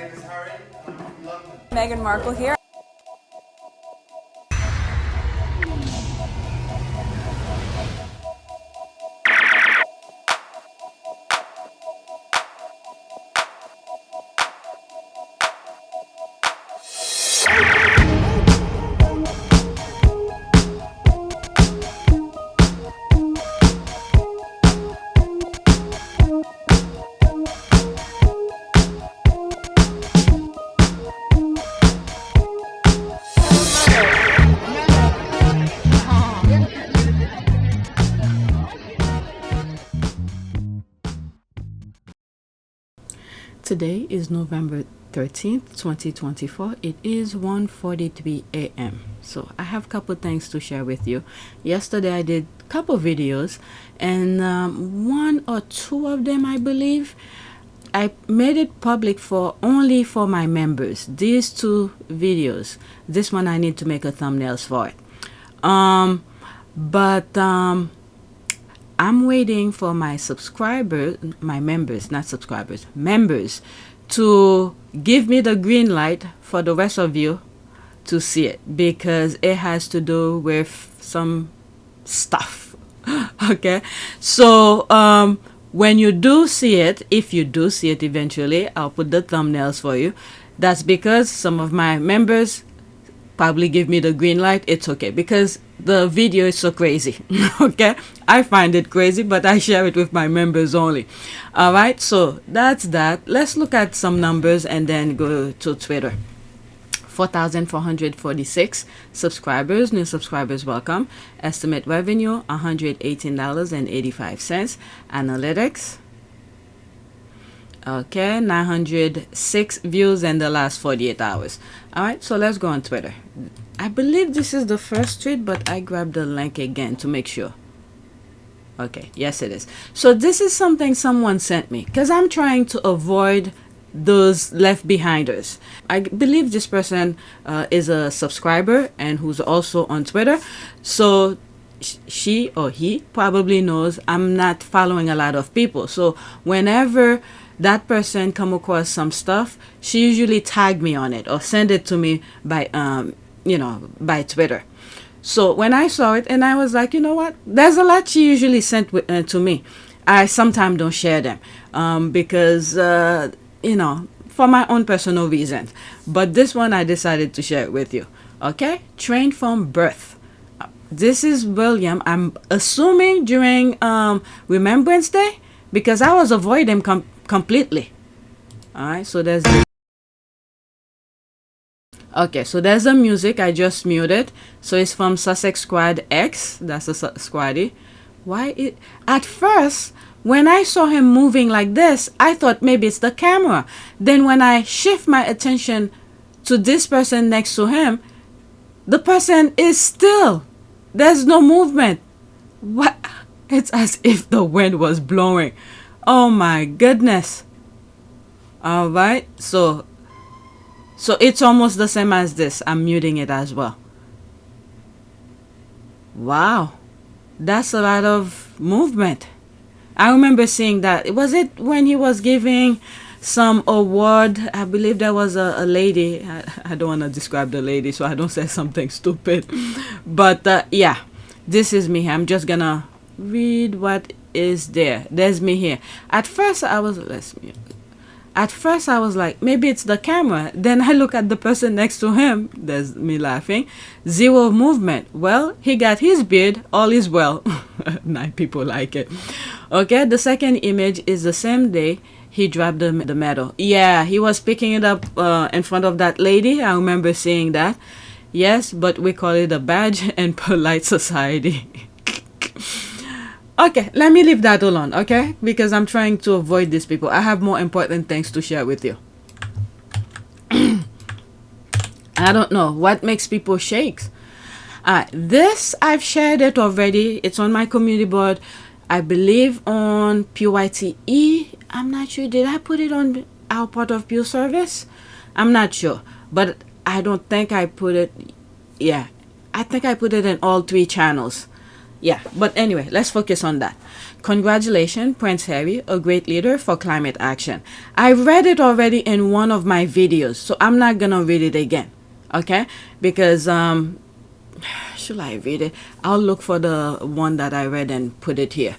name is Harry. I'm from London. Meghan Markle here. Today is November 13th, 2024. It is 1:43 a.m. So I have a couple things to share with you. Yesterday I did a couple videos, and one or two of them, I believe, I made it public for only for my members. These two videos. This one I need to make a thumbnails for it. But I'm waiting for my subscribers, my members, not subscribers, members, to give me the green light for the rest of you to see it, because it has to do with some stuff. Okay, so when you do see it, if you do see it eventually, I'll put the thumbnails for you. That's because some of my members probably give me the green light. It's okay, because the video is so crazy. Okay, I find it crazy, but I share it with my members only. All right, so that's that. Let's look at some numbers and then go to Twitter. 4,446 subscribers, new subscribers, welcome. Estimate revenue $118.85. Analytics, okay, 906 views in the last 48 hours. All right, so let's go on Twitter. I believe this is the first tweet, but I grabbed the link again to make sure. Okay, yes it is. So this is something someone sent me, because I'm trying to avoid those left behinders. I believe this person is a subscriber and who's also on Twitter. So she or he probably knows I'm not following a lot of people. So whenever that person come across some stuff, she usually tag me on it or send it to me by by Twitter. So when I saw it, and I was like, you know what, there's a lot she usually sent to me. I sometimes don't share them because for my own personal reasons, but this one I decided to share it with you. Okay, trained from birth. This is William. I'm assuming during Remembrance Day, because I was avoiding him completely. All right, so there's this. Okay, so there's the music I just muted. So it's from Sussex Squad X. That's a squaddy. Why it at first when I saw him moving like this, I thought maybe it's the camera. Then when I shift my attention to this person next to him, the person is still. There's no movement. What? It's as if the wind was blowing. Oh my goodness. All right, so it's almost the same as this. I'm muting it as well. Wow, that's a lot of movement. I remember seeing that. Was it when he was giving some award? I believe there was a lady. I don't want to describe the lady, so I don't say something stupid. But yeah, this is me. I'm just gonna read what is there. There's me here. At first I was like, maybe it's the camera. Then I look at the person next to him. There's me laughing. Zero movement. Well, he got his beard. All is well. 9 people like it. Okay, the second image is the same day he dropped the medal. Yeah, he was picking it up in front of that lady. I remember seeing that. Yes, but we call it a badge in polite society. Okay, let me leave that alone, okay? Because I'm trying to avoid these people. I have more important things to share with you. I don't know what makes people shake. This, I've shared it already. It's on my community board. I believe on PYTE. I'm not sure. Did I put it on our part of Pew service? I'm not sure. But I don't think I put it. Yeah, I think I put it in all 3 channels. Yeah, but anyway, let's focus on that. Congratulations, Prince Harry, a great leader for climate action. I read it already in one of my videos, so I'm not gonna read it again. Okay? Because should I read it? I'll look for the one that I read and put it here.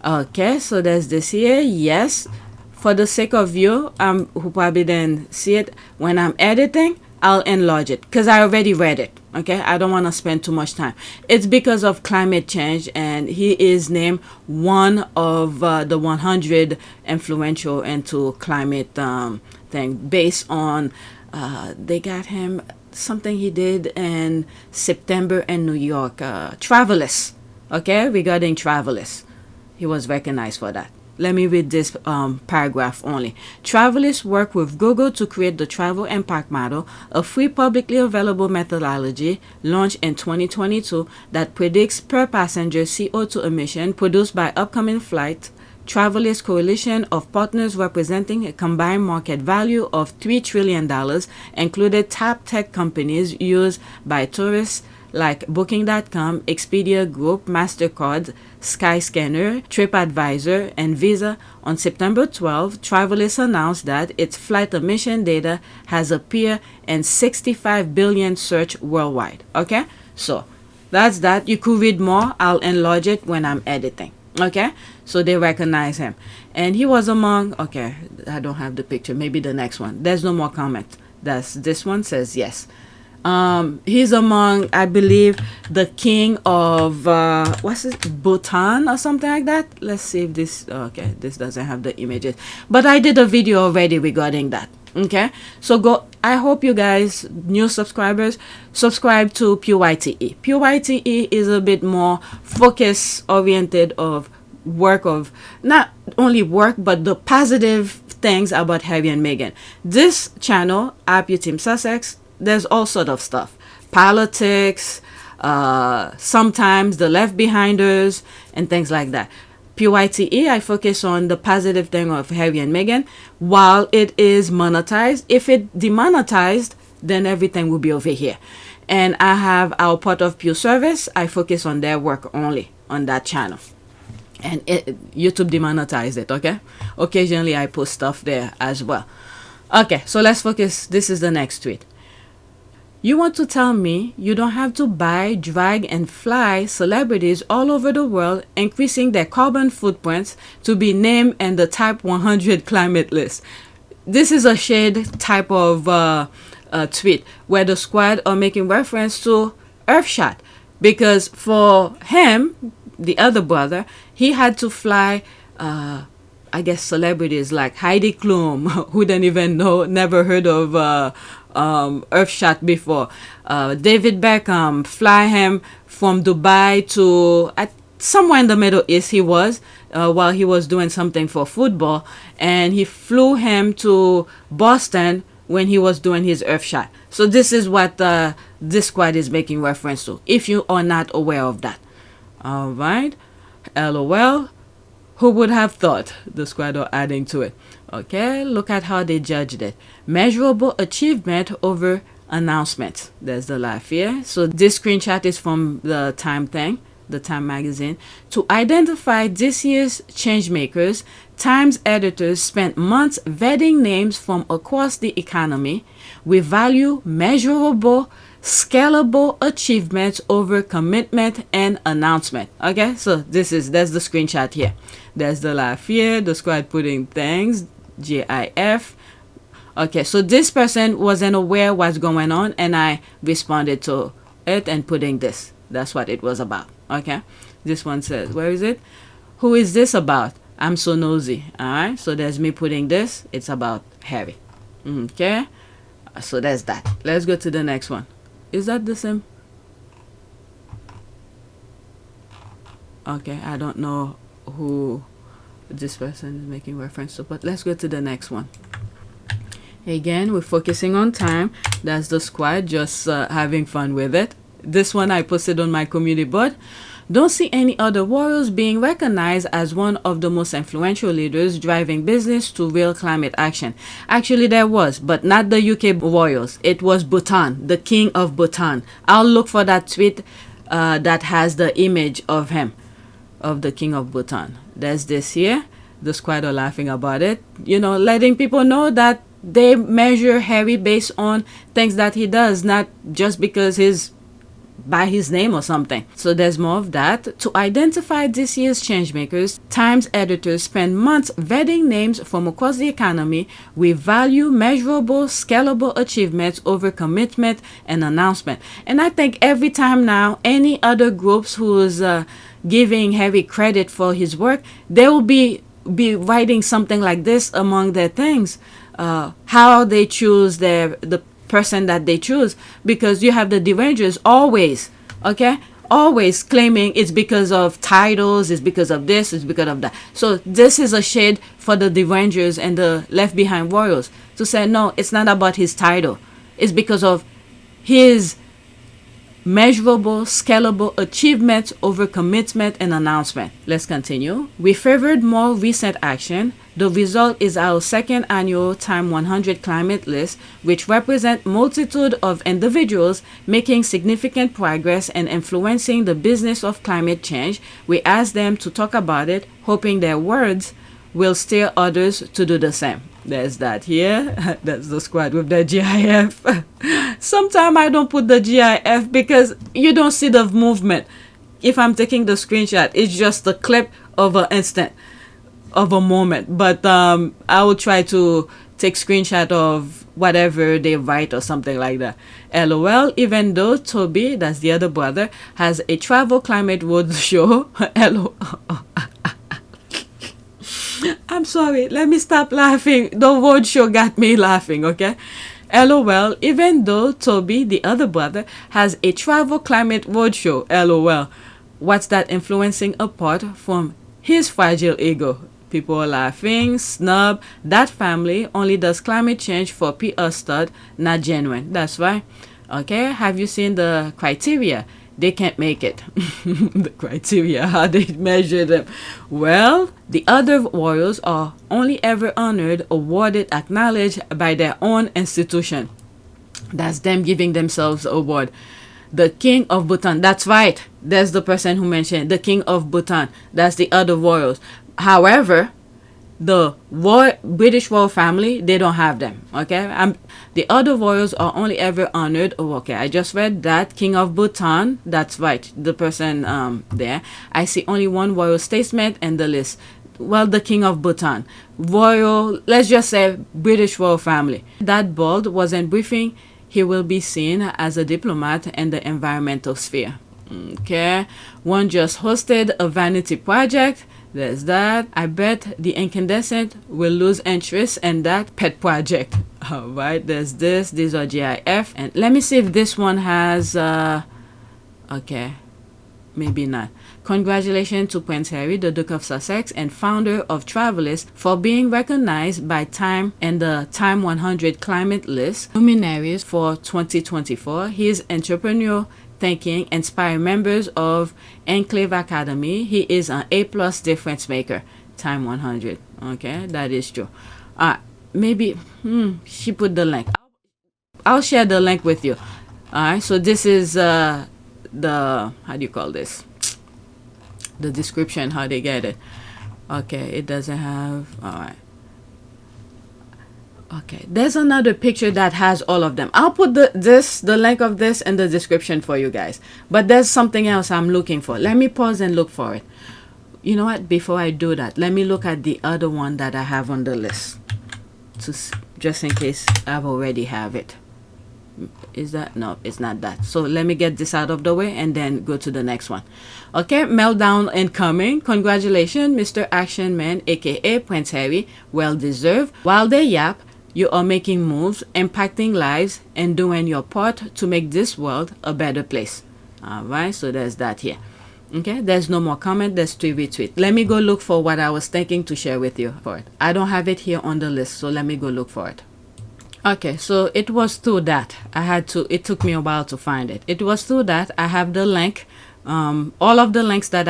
Okay, so there's this here. Yes. For the sake of you who probably didn't see it, when I'm editing, I'll enlarge it because I already read it. Okay, I don't want to spend too much time. It's because of climate change, and he is named one of the 100 influential into climate thing based on they got him something he did in September in New York, travelers. Okay, regarding travelers, he was recognized for that. Let me read this paragraph only. Travelers work with Google to create the Travel Impact Model, a free publicly available methodology launched in 2022 that predicts per passenger CO2 emission produced by upcoming flights. Travelers' coalition of partners representing a combined market value of $3 trillion included top tech companies used by tourists like Booking.com, Expedia Group, MasterCard, Skyscanner, TripAdvisor, and Visa. On September 12, Travelers announced that its flight emission data has appeared in 65 billion search worldwide. Okay, so that's that. You could read more. I'll enlarge it when I'm editing. Okay, so they recognize him, and he was among. Okay, I don't have the picture. Maybe the next one. There's no more comment. That's this one says yes. He's among, I believe, the king of what's it, Bhutan or something like that. Let's see if this. Okay, this doesn't have the images, but I did a video already regarding that. Okay, so go. I hope you guys, new subscribers, subscribe to PYTE. PYTE is a bit more focus oriented of work of not only work but the positive things about Harry and Meghan. This channel, APTS Sussex, there's all sort of stuff, politics, sometimes the left behinders and things like that. PYTE, I focus on the positive thing of Harry and Meghan. While it is monetized, if it demonetized, then everything will be over here. And I have our part of Pew Service. I focus on their work only on that channel. And YouTube demonetized it, okay? Occasionally I post stuff there as well. Okay, so let's focus. This is the next tweet. You want to tell me you don't have to buy, drag, and fly celebrities all over the world, increasing their carbon footprints to be named in the Type 100 climate list. This is a shade type of tweet where the squad are making reference to Earthshot, because for him, the other brother, he had to fly I guess celebrities like Heidi Klum, who didn't even know, never heard of Earthshot before. David Beckham, fly him from Dubai to somewhere in the Middle East he was, while he was doing something for football, and he flew him to Boston when he was doing his Earthshot. So this is what this squad is making reference to, if you are not aware of that. All right, LOL. Who would have thought? The squad are adding to it. Okay, look at how they judged it. Measurable achievement over announcement. There's the laugh here. So this screenshot is from the Time thing, the Time magazine. To identify this year's changemakers, Times editors spent months vetting names from across the economy. We value measurable, scalable achievements over commitment and announcement. Okay, so there's the screenshot here. There's the laugh here, the squad putting things, GIF. Okay, so this person wasn't aware what's going on, and I responded to it and putting this. That's what it was about. Okay, this one says, where is it? Who is this about? I'm so nosy. All right, so there's me putting this. It's about Harry. Okay, so there's that. Let's go to the next one. Is that the same? Okay, I don't know who this person is making reference to, but let's go to the next one. Again, we're focusing on Time. That's the squad just having fun with it. This one I posted on my community board. Don't see any other royals being recognized as one of the most influential leaders driving business to real climate action. Actually, there was, but not the UK royals. It was Bhutan, the king of Bhutan. I'll look for that tweet that has the image of him, of the King of Bhutan. There's this here. The squad are laughing about it, letting people know that they measure Harry based on things that he does, not just because he's by his name or something. So there's more of that. To identify this year's changemakers, Times editors spend months vetting names from across the economy. We value measurable, scalable achievements over commitment and announcement. And I think every time now, any other groups who's giving Harry credit for his work, they will be writing something like this among their things. How they choose the person that they choose, because you have the derangers always claiming it's because of titles, it's because of this, it's because of that. So this is a shade for the derangers and the left behind royals to say no, it's not about his title, it's because of his measurable, scalable achievements over commitment and announcement. Let's continue. We favored more recent action. The result is our second annual Time 100 climate list, which represent multitude of individuals making significant progress and influencing the business of climate change. We ask them to talk about it, hoping their words will steer others to do the same. There's that here. That's the squad with the GIF. Sometimes I don't put the GIF because you don't see the movement. If I'm taking the screenshot, it's just a clip of an instant, of a moment. But I will try to take screenshot of whatever they write or something like that. LOL, even though Toby, that's the other brother, has a travel climate road show. LOL. I'm sorry, let me stop laughing. The road show got me laughing, okay? LOL, even though Toby, the other brother, has a travel climate road show. LOL. What's that influencing apart from his fragile ego? People are laughing. Snub. That family only does climate change for PR stud, not genuine. That's right. Okay, have you seen the criteria? They can't make it. The criteria, how they measure them. Well, the other royals are only ever honored, awarded, acknowledged by their own institution. That's them giving themselves an award. The King of Bhutan, that's right. That's the person who mentioned the King of Bhutan. That's the other royals. However, the British royal family, they don't have them. Okay, the other royals are only ever honored. Oh, okay, I just read that King of Bhutan. That's right, the person there. I see only one royal statesman in the list. Well, the King of Bhutan, royal. Let's just say British royal family. That bald wasn't briefing. He will be seen as a diplomat in the environmental sphere. Okay, one just hosted a vanity project. There's that. I bet the incandescent will lose interest in that pet project. All right, there's this. These are GIF. And let me see if this one has... okay, maybe not. Congratulations to Prince Harry, the Duke of Sussex and founder of Travelist, for being recognized by Time in the Time 100 climate list luminaries for 2024. His entrepreneurial thinking inspire members of Enclave Academy. He is an A+ difference maker. Time 100. Okay, that is true. Maybe she put the link. I'll share the link with you. Alright, so this is the, how do you call this, the description, how they get it. Okay, it doesn't have. Alright. Okay, there's another picture that has all of them. I'll put the link of this in the description for you guys. But there's something else I'm looking for. Let me pause and look for it. You know what? Before I do that, let me look at the other one that I have on the list, just in case I've already have it. Is that? No, it's not that. So let me get this out of the way and then go to the next one. Okay, Meltdown incoming. Congratulations, Mr. Action Man, aka Prince Harry. Well deserved. While they yap, you are making moves, impacting lives, and doing your part to make this world a better place. Alright, so there's that here. Okay, there's no more comment. There's 3 retweets. Let me go look for what I was thinking to share with you for it. I don't have it here on the list, so let me go look for it. Okay, so it was through that I had to, it took me a while to find it. It was through that I have the link All of the links that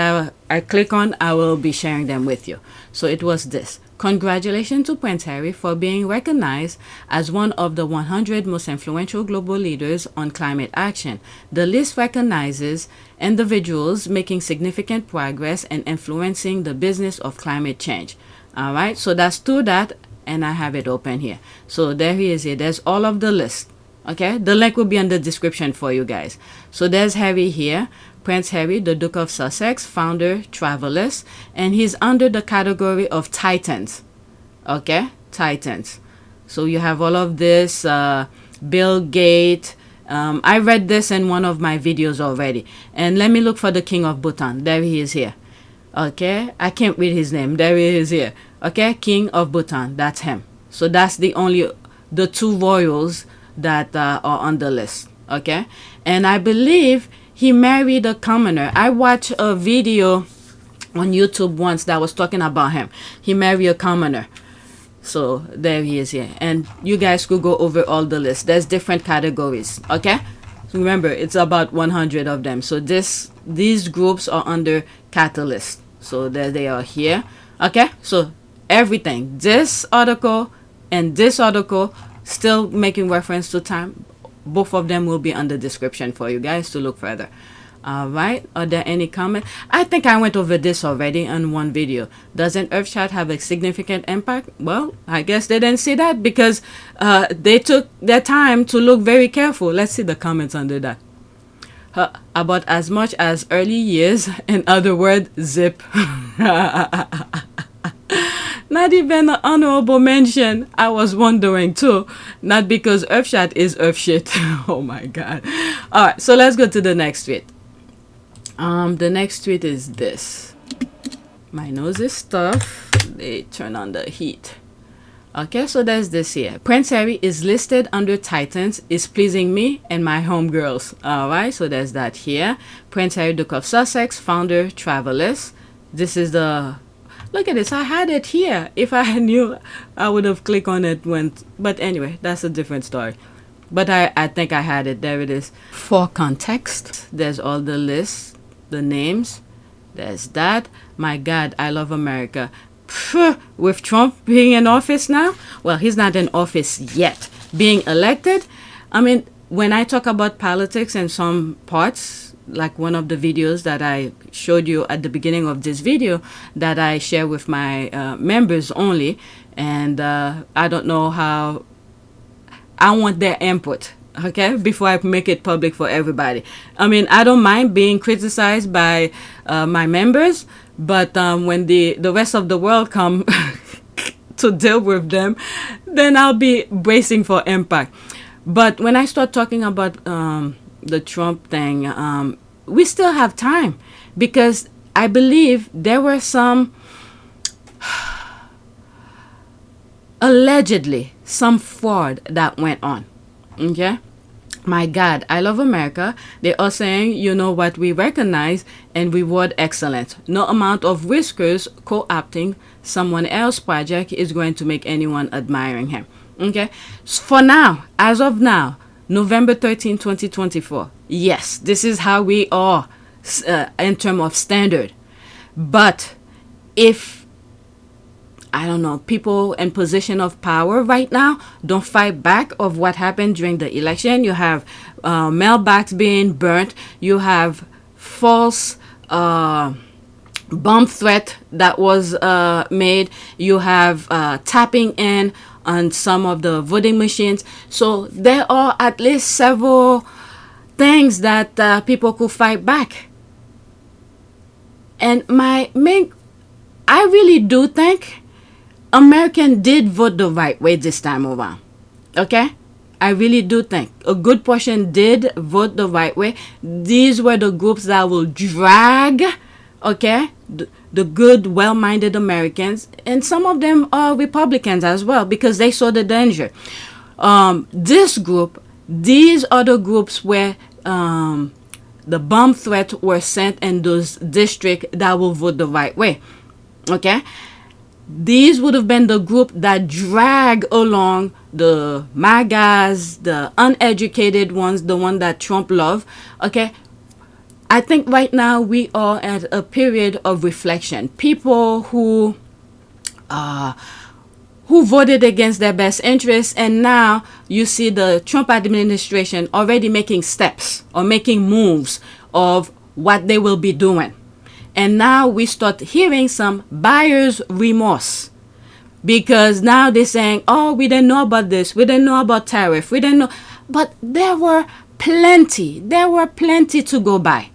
I click on, I will be sharing them with you. So it was this. Congratulations to Prince Harry for being recognized as one of the 100 most influential global leaders on climate action. The list recognizes individuals making significant progress and influencing the business of climate change. All right, so that's to that, and I have it open here. So there he is here. There's all of the list. Okay, the link will be in the description for you guys. So there's Harry here. Prince Harry, the Duke of Sussex, founder, travelers, and he's under the category of Titans. Okay, Titans. So you have all of this, Bill Gates. I read this in one of my videos already. And let me look for the King of Bhutan. There he is here. Okay, I can't read his name. There he is here. Okay, King of Bhutan. That's him. So that's the two royals that are on the list. Okay, and I believe he married a commoner. I watched a video on YouTube once that was talking about him. He married a commoner. So there he is here. And you guys could go over all the list. There's different categories. Okay? So remember, it's about 100 of them. So these groups are under catalyst. So there they are here. Okay? So everything. This article and this article still making reference to time. Both of them will be on the description for you guys to look further. All right, are there any comments? I think I went over this already in one video. Doesn't Earthshot have a significant impact? Well, I guess they didn't see that because they took their time to look very careful. Let's see the comments under that. About as much as early years. In other words, zip. Not even an honorable mention. I was wondering too. Not because Earthshot is Earth shit. Oh my god. Alright, so let's go to the next tweet. The next tweet is this. My nose is stuffed. They turn on the heat. Okay, so there's this here. Prince Harry is listed under Titans, is pleasing me and my homegirls. Alright, so there's that here. Prince Harry, Duke of Sussex, founder, travelers. This is the... Look at this. I had it here. If I knew, I would have clicked on it but anyway, that's a different story. But I think I had it. There it is. For context, there's all the lists, the names. There's that. My God, I love America. Phew, with Trump being in office now? Well, he's not in office yet. Being elected? I mean, when I talk about politics in some parts, like one of the videos that I showed you at the beginning of this video that I share with my members only, and I don't know how, I want their input, okay, before I make it public for everybody. I mean, I don't mind being criticized by my members, but when the rest of the world come to deal with them, then I'll be bracing for impact. But when I start talking about the Trump thing, we still have time, because I believe there were some allegedly some fraud that went on. Okay, my God, I love America. They are saying, you know what, we recognize and reward excellence. No amount of whiskers co-opting someone else's project is going to make anyone admiring him. Okay, so for now, as of now, November 13, 2024. Yes, this is how we are in terms of standard. But if, I don't know, people in position of power right now don't fight back of what happened during the election, you have mailbox being burnt, you have false bomb threat that was made, you have tapping in on some of the voting machines. So there are at least several things that people could fight back. And I really do think Americans did vote the right way this time around. Okay? I really do think a good portion did vote the right way. These were the groups that will drag, okay, the good, well-minded Americans, and some of them are Republicans as well, because they saw the danger. This group, these other groups where the bomb threats were sent in those districts that will vote the right way. Okay? These would have been the group that drag along the MAGAs, the uneducated ones, the one that Trump loved. Okay? I think right now we are at a period of reflection. People who voted against their best interests, and now you see the Trump administration already making steps or making moves of what they will be doing. And now we start hearing some buyer's remorse, because now they're saying, oh, we didn't know about this, we didn't know about tariff, we didn't know. But there were plenty to go by.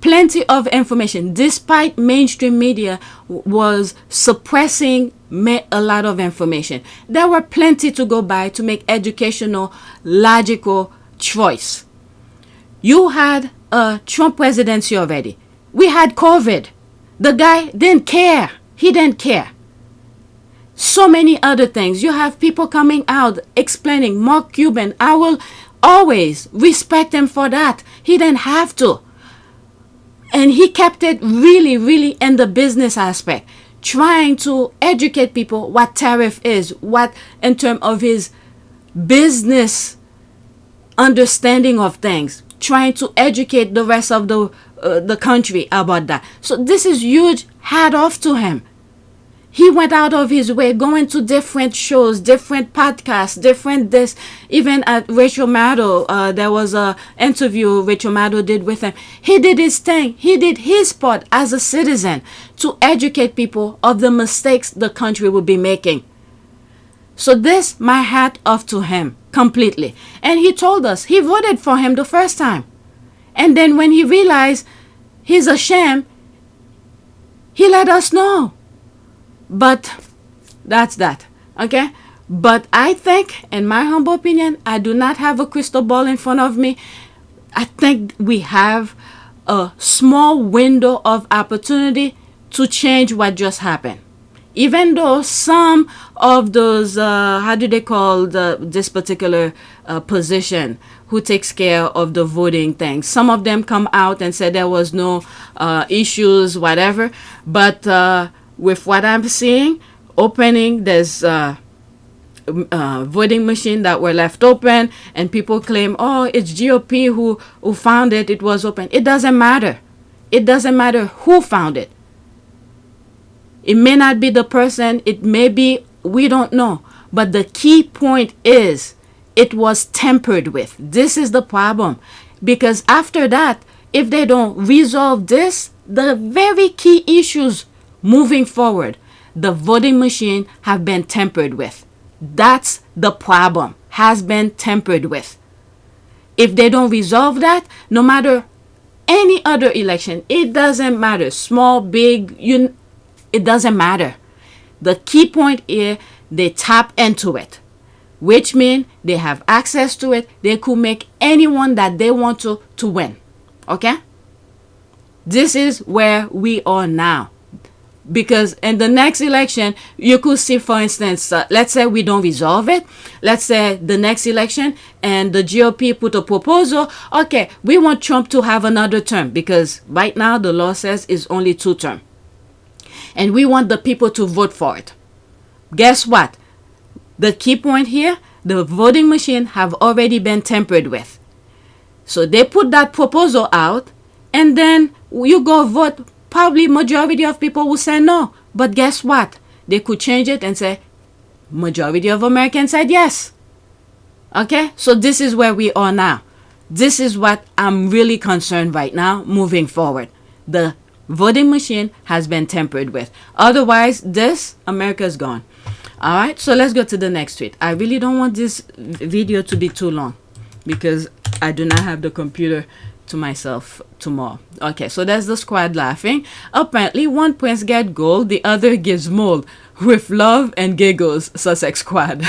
Plenty of information, despite mainstream media was suppressing a lot of information. There were plenty to go by to make educational, logical choice. You had a Trump presidency already. We had COVID. The guy didn't care. He didn't care. So many other things. You have people coming out explaining. Mark Cuban, I will always respect him for that. He didn't have to. And he kept it really, really in the business aspect, trying to educate people what tariff is, what in terms of his business understanding of things, trying to educate the rest of the country about that. So this is huge. Hat off to him. He went out of his way, going to different shows, different podcasts, different this. Even at Rachel Maddow, there was a interview Rachel Maddow did with him. He did his thing. He did his part as a citizen to educate people of the mistakes the country would be making. So this, my hat off to him completely. And he told us he voted for him the first time. And then when he realized he's a sham, he let us know. But that's that, okay? But I think, in my humble opinion, I do not have a crystal ball in front of me. I think we have a small window of opportunity to change what just happened. Even though some of those, how do they call this particular position who takes care of the voting thing, some of them come out and say there was no issues, whatever. But with what I'm seeing, opening, there's voting machine that were left open, and people claim, oh, it's GOP who found it, it was open. It doesn't matter. It doesn't matter who found it. It may not be the person, it may be, we don't know. But the key point is, it was tampered with. This is the problem. Because after that, if they don't resolve this, the very key issues moving forward, the voting machine have been tampered with. That's the problem, has been tampered with. If they don't resolve that, no matter any other election, it doesn't matter, small, big, it doesn't matter. The key point is they tap into it, which means they have access to it. They could make anyone that they want to win. Okay? This is where we are now. Because in the next election, you could see, for instance, let's say we don't resolve it. Let's say the next election and the GOP put a proposal. Okay, we want Trump to have another term, because right now the law says it's only 2 terms. And we want the people to vote for it. Guess what? The key point here, the voting machine have already been tampered with. So they put that proposal out, and then you go vote. Probably majority of people will say no. But guess what? They could change it and say, majority of Americans said yes. Okay? So this is where we are now. This is what I'm really concerned right now moving forward. The voting machine has been tampered with. Otherwise, America's gone. All right? So let's go to the next tweet. I really don't want this video to be too long, because I do not have the computer to myself tomorrow. Okay, so there's the squad laughing. Apparently, one prince get gold, the other gives mold. With love and giggles, Sussex squad.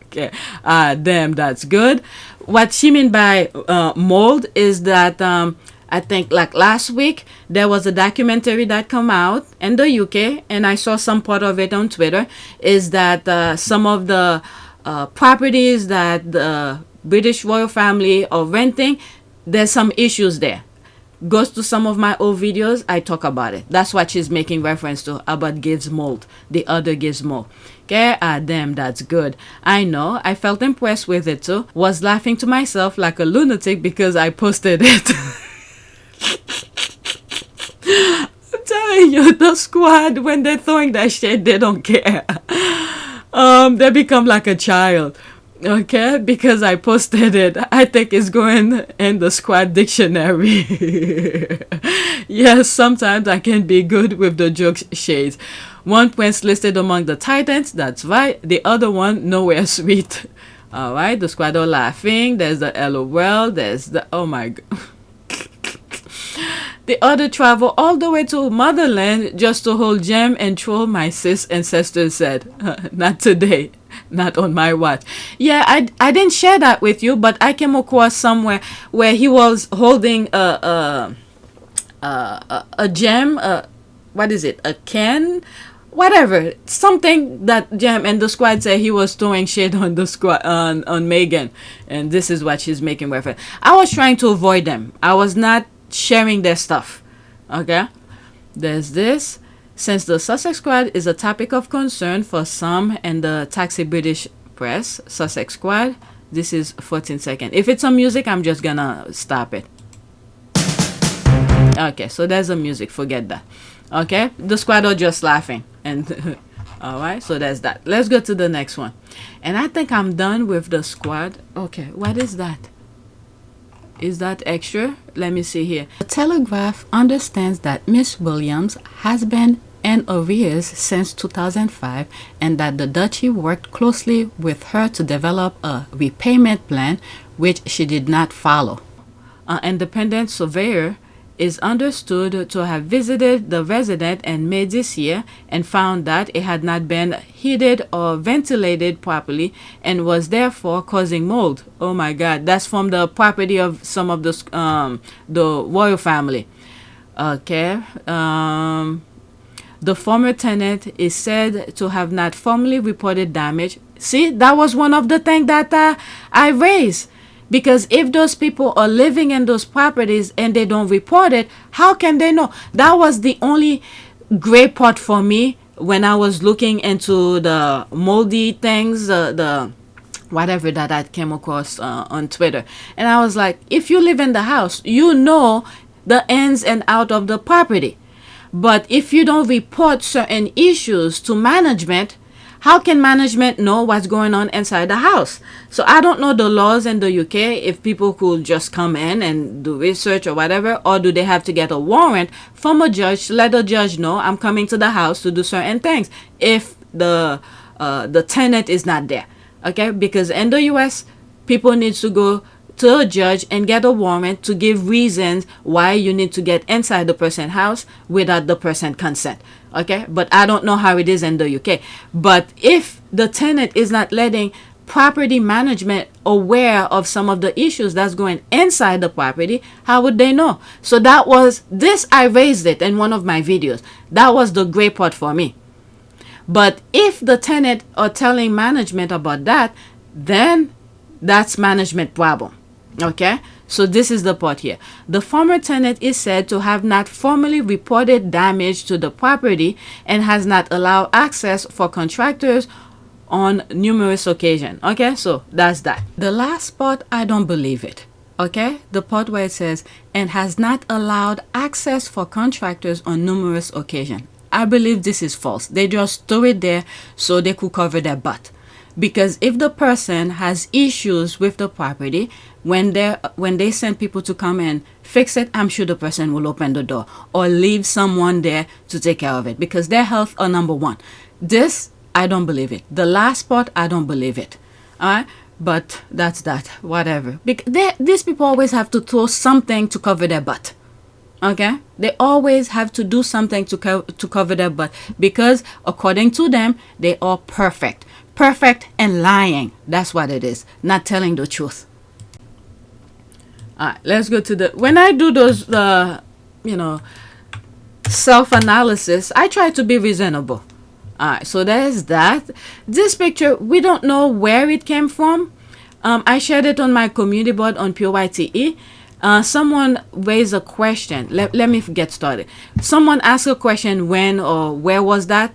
Okay, damn, that's good. What she mean by mold is that I think like last week there was a documentary that come out in the UK, and I saw some part of it on Twitter. Is that some of the properties that the British royal family are renting, there's some issues there. Goes to some of my old videos, I talk about it. That's what she's making reference to, about gives mold. The other gives mold. Okay, damn, that's good. I know, I felt impressed with it too. Was laughing to myself like a lunatic because I posted it. Yo, the squad, when they're throwing that shit, they don't care. They become like a child. Okay, because I posted it. I think it's going in the squad dictionary. Yes, sometimes I can be good with the joke shades. One prince listed among the titans, that's right. The other one, nowhere sweet. All right, the squad are laughing. There's the LOL. There's the, oh my God. The other travel all the way to motherland just to hold gem and troll, my sis ancestors said. Not today. Not on my watch. Yeah, I didn't share that with you, but I came across somewhere where he was holding a gem, what is it? A can? Whatever, something that gem, and the squad said he was throwing shade on the squad on Meghan, and this is what she's making reference. I was trying to avoid them. I was not sharing their stuff. Okay, there's this. Since the Sussex squad is a topic of concern for some and the taxi British press, Sussex squad, this is 14 seconds. If it's some music, I'm just gonna stop it. Okay, so there's a music, forget that. Okay, the squad are just laughing, and all right, so there's that. Let's go to the next one, and I think I'm done with the squad. Okay, what is that? Is that extra? Let me see here. The Telegraph understands that Miss Williams has been in arrears since 2005 and that the Duchy worked closely with her to develop a repayment plan which she did not follow. An independent surveyor is understood to have visited the residence in May this year and found that it had not been heated or ventilated properly and was therefore causing mold. Oh my God, that's from the property of some of the royal family. Okay. The former tenant is said to have not formally reported damage. See, that was one of the things that I raised. Because if those people are living in those properties and they don't report it, how can they know? That was the only great part for me when I was looking into the moldy things, the whatever that I came across on Twitter. And I was like, if you live in the house, you know the ins and out of the property. But if you don't report certain issues to management, how can management know what's going on inside the house? So I don't know the laws in the UK, if people could just come in and do research or whatever, or do they have to get a warrant from a judge to let the judge know I'm coming to the house to do certain things if the tenant is not there. Okay, because in the US, people need to go to a judge and get a warrant to give reasons why you need to get inside the person's house without the person consent. Okay, but I don't know how it is in the UK. But if the tenant is not letting property management aware of some of the issues that's going inside the property, how would they know? So that was this, I raised it in one of my videos. That was the great part for me. But if the tenant are telling management about that, then that's management problem. Okay, so this is the part here. The former tenant is said to have not formally reported damage to the property and has not allowed access for contractors on numerous occasions. Okay, so that's that. The last part, I don't believe it. Okay, the part where it says and has not allowed access for contractors on numerous occasions. I believe this is false. They just threw it there so they could cover their butt. Because if the person has issues with the property, when they send people to come and fix it, I'm sure the person will open the door or leave someone there to take care of it, because their health are number one. This, I don't believe it. The last part, I don't believe it. All right, but that's that. Whatever. These people always have to throw something to cover their butt. Okay, they always have to do something to cover their butt, because according to them, they are perfect and lying. That's what it is, not telling the truth. All right, let's go to the, when I do those self-analysis, I try to be reasonable. All right, so there's that. This picture, we don't know where it came from. I shared it on my community board on PYTE. Someone raised a question. Let me get started. Someone asked a question, when or where was that?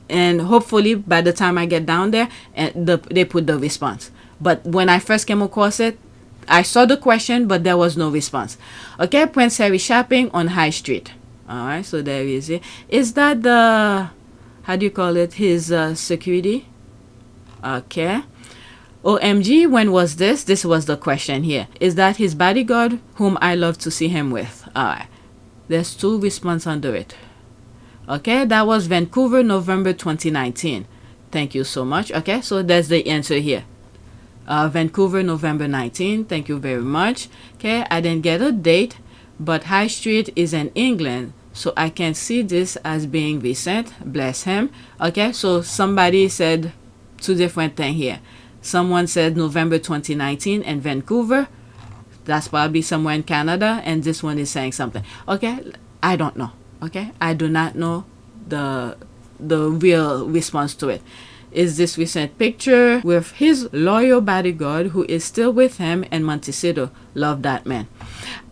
And hopefully by the time I get down there, they put the response. But when I first came across it, I saw the question, but there was no response. Okay, PrinceHarry shopping on High Street. All right, so there is it. Is that the, how do you call it, his security? Okay. OMG, when was this? This was the question here. Is that his bodyguard whom I love to see him with? All right. There's 2 responses under it. Okay, that was Vancouver, November 2019. Thank you so much. Okay, so that's the answer here. Vancouver, November 19. Thank you very much. Okay, I didn't get a date, but High Street is in England, so I can see this as being recent. Bless him. Okay, so somebody said 2 different things here. Someone said November 2019 and Vancouver. That's probably somewhere in Canada, and this one is saying something. Okay, I don't know. Okay, I do not know the real response to it. Is this recent picture with his loyal bodyguard who is still with him in Montecito? Love that man.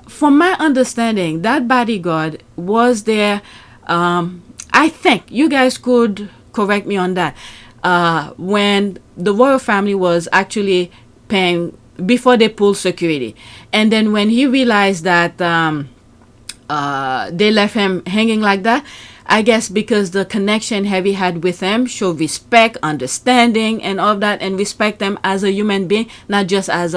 From my understanding, that bodyguard was there. I think you guys could correct me on that. When the royal family was actually paying before they pulled security, and then when he realized that they left him hanging like that, I guess because the connection Harry had with him showed respect, understanding, and all of that, and respect them as a human being, not just as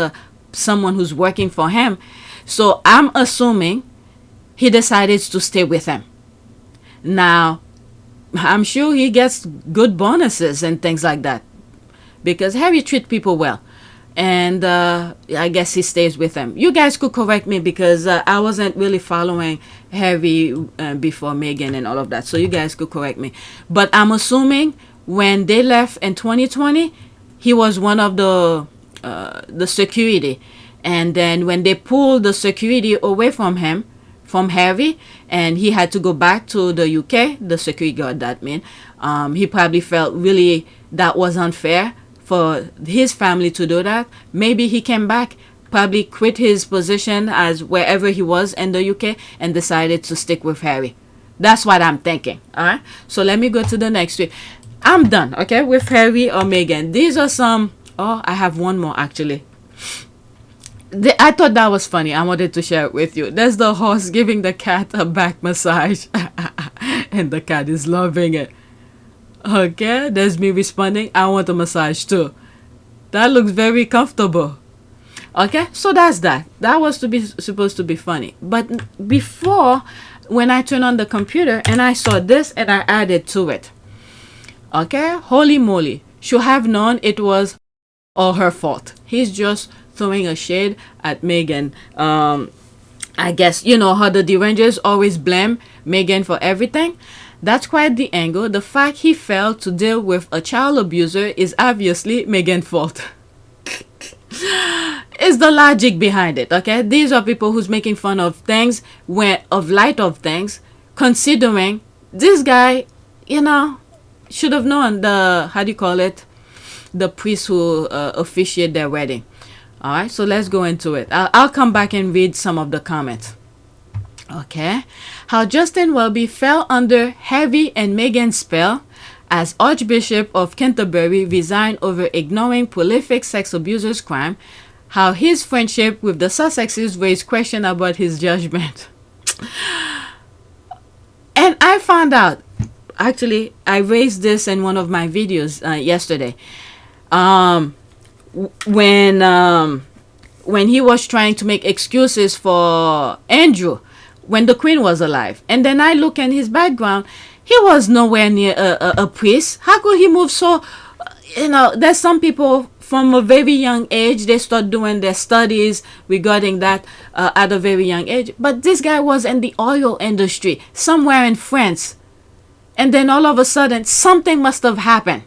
someone who's working for him. So I'm assuming he decided to stay with him. Now, I'm sure he gets good bonuses and things like that because Harry treats people well. And I guess he stays with them. You guys could correct me because I wasn't really following Harry before Meghan and all of that. So you guys could correct me. But I'm assuming when they left in 2020, he was one of the security. And then when they pulled the security away from him, from Harry, and he had to go back to the UK, the security guard that mean, he probably felt really that was unfair for his family to do that. Maybe he came back, probably quit his position as wherever he was in the UK and decided to stick with Harry. That's what I'm thinking. All right. So let me go to the next tweet. I'm done. Okay, with Harry or Meghan. These are some. Oh, I have one more actually. I thought that was funny. I wanted to share it with you. There's the horse giving the cat a back massage, and the cat is loving it. Okay, there's me responding, I want a massage too. That looks very comfortable. Okay, so that's that. That was supposed to be funny. But before, when I turned on the computer and I saw this and I added to it. Okay, holy moly. Should have known it was all her fault. He's just throwing a shade at Meghan. I guess, you know how the derangers always blame Meghan for everything? That's quite the angle. The fact he failed to deal with a child abuser is obviously Meghan's fault. It's the logic behind it, okay? These are people who's making fun of things, of light of things, considering this guy, you know, should have known the, how do you call it? The priest who officiated their wedding. All right, so let's go into it. I'll come back and read some of the comments. Okay, how Justin Welby fell under Harry and Meghan's spell as Archbishop of Canterbury resigned over ignoring prolific sex abusers' crime. How his friendship with the Sussexes raised question about his judgment. And I found out, actually, I raised this in one of my videos yesterday. When he was trying to make excuses for Andrew when the Queen was alive. And then I look at his background. He was nowhere near a priest. How could he move so... You know, there's some people from a very young age, they start doing their studies regarding that at a very young age. But this guy was in the oil industry, somewhere in France. And then all of a sudden, something must have happened.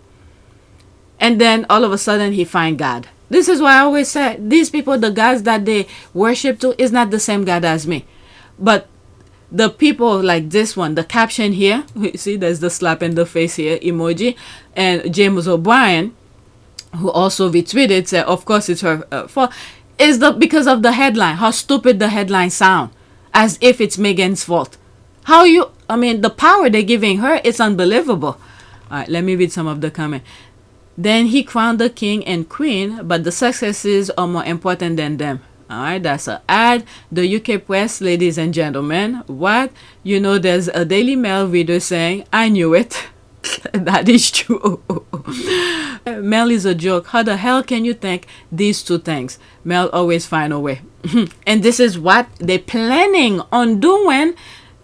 And then all of a sudden, he find God. This is why I always say, these people, the gods that they worship to, is not the same God as me. But the people like this one, the caption here, you see there's the slap in the face here emoji, and James O'Brien, who also retweeted, said, of course it's her fault, is because of the headline, how stupid the headline sound, as if it's Meghan's fault. The power they're giving her is unbelievable. All right, let me read some of the comment. Then he crowned the king and queen, but the successes are more important than them. All right, that's an ad. The UK press, ladies and gentlemen, what? You know, there's a Daily Mail reader saying, I knew it. That is true. Mel is a joke. How the hell can you think these two things? Mel always find a way. And this is what they're planning on doing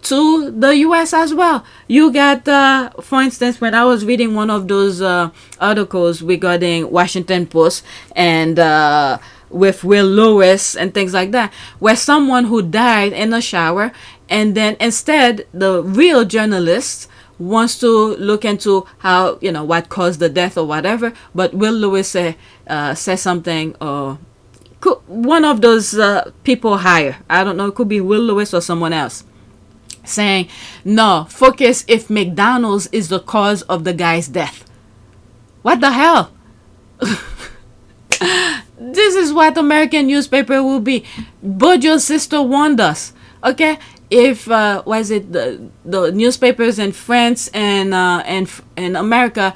to the US as well. You got, for instance, when I was reading one of those articles regarding Washington Post and with Will Lewis and things like that, where someone who died in a shower, and then instead the real journalist wants to look into how, you know, what caused the death or whatever, but Will Lewis says something, or one of those people higher, I don't know, it could be Will Lewis or someone else, saying, no, focus if McDonald's is the cause of the guy's death. What the hell? This is what American newspaper will be. But your sister warned us. Okay? If was it the newspapers in France and America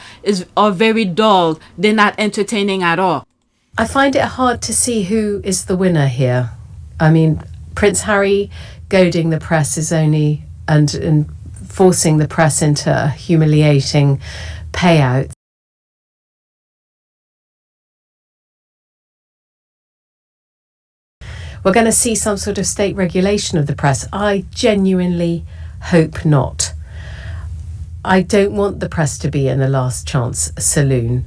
are very dull, they're not entertaining at all. I find it hard to see who is the winner here. I mean, Prince Harry goading the press is only and forcing the press into a humiliating payout. We're going to see some sort of state regulation of the press. I genuinely hope not. I don't want the press to be in a last chance saloon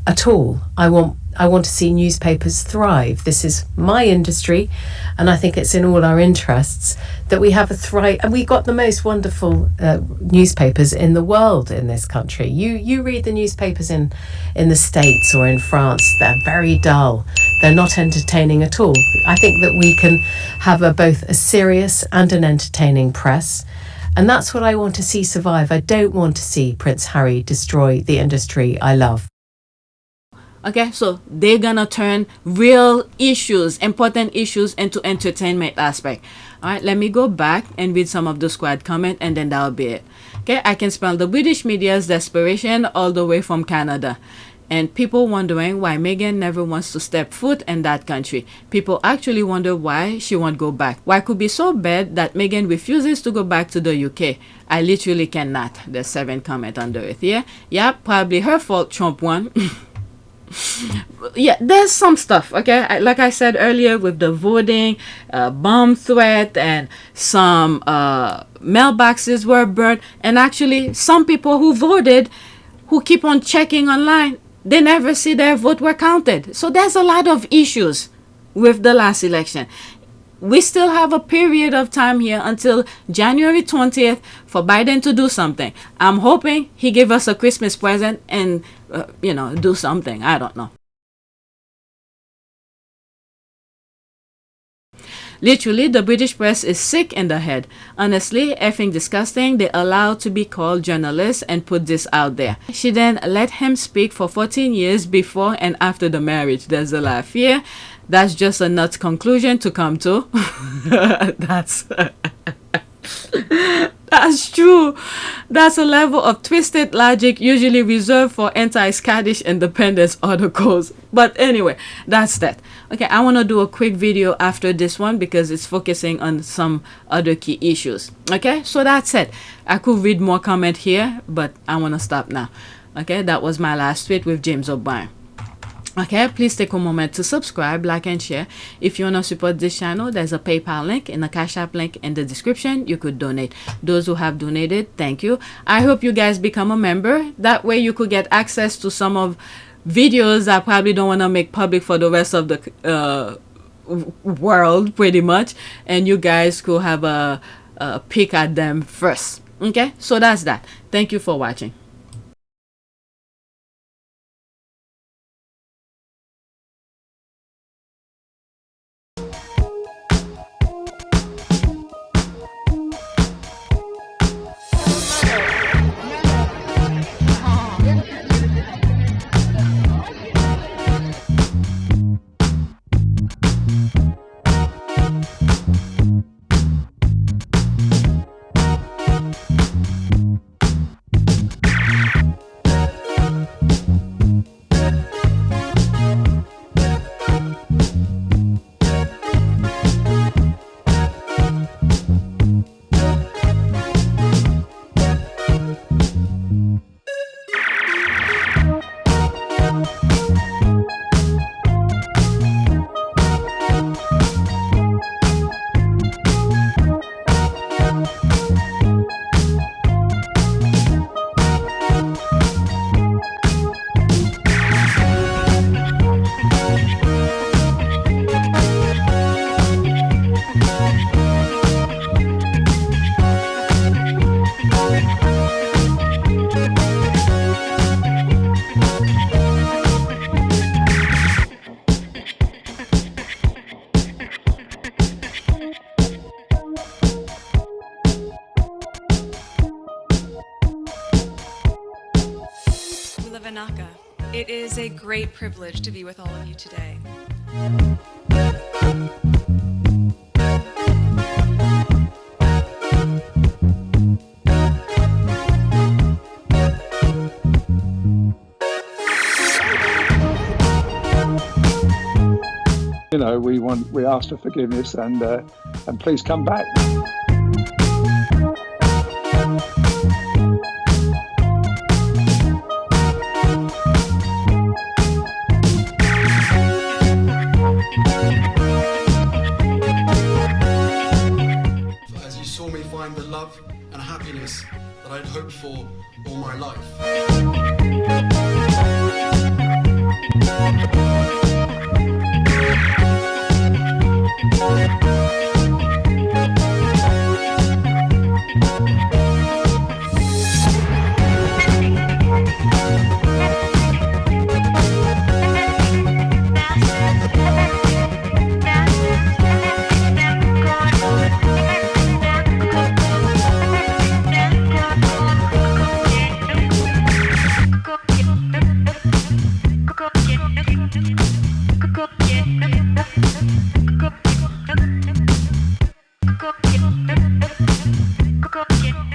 at all. I want to see newspapers thrive. This is my industry, and I think it's in all our interests that we have a thrive. And we've got the most wonderful newspapers in the world in this country. You read the newspapers in the States or in France, they're very dull. They're not entertaining at all. I think that we can have both a serious and an entertaining press. And that's what I want to see survive. I don't want to see Prince Harry destroy the industry I love. Okay, so they're gonna turn real issues, important issues, into entertainment aspect. All right, let me go back and read some of the squad comment, and then that'll be it. Okay, I can spell the British media's desperation all the way from Canada. And people wondering why Meghan never wants to step foot in that country. People actually wonder why she won't go back. Why it could be so bad that Meghan refuses to go back to the UK. I literally cannot. There's 7 comment under it. Yeah, probably her fault Trump won. Yeah, there's some stuff, okay? Like I said earlier, with the voting, bomb threat, and some mailboxes were burned. And actually, some people who voted, who keep on checking online, they never see their vote were counted. So there's a lot of issues with the last election. We still have a period of time here until January 20th for Biden to do something. I'm hoping he give us a Christmas present and, do something. I don't know. Literally, the British press is sick in the head. Honestly, effing disgusting. They allowed to be called journalists and put this out there. She then let him speak for 14 years before and after the marriage. There's a laugh here. That's just a nuts conclusion to come to. That's true. That's a level of twisted logic usually reserved for anti-Scottish independence articles. But anyway, that's that. Okay, I want to do a quick video after this one because it's focusing on some other key issues. Okay, so that's it. I could read more comment here, but I want to stop now. Okay, that was my last tweet with James O'Brien. Okay, please take a moment to subscribe, like, and share. If you want to support this channel, there's a PayPal link and a Cash App link in the description. You could donate. Those who have donated, thank you. I hope you guys become a member. That way you could get access to some of videos I probably don't want to make public for the rest of the world, pretty much. And you guys could have a peek at them first. Okay, so that's that. Thank you for watching. It is a great privilege to be with all of you today. You know, we ask for forgiveness and please come back. As you saw me find the love and happiness that I'd hoped for all my life.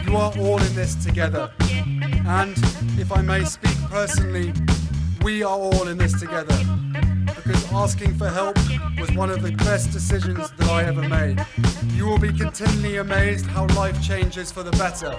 You are all in this together, and if I may speak personally, we are all in this together, because asking for help was one of the best decisions that I ever made. You will be continually amazed how life changes for the better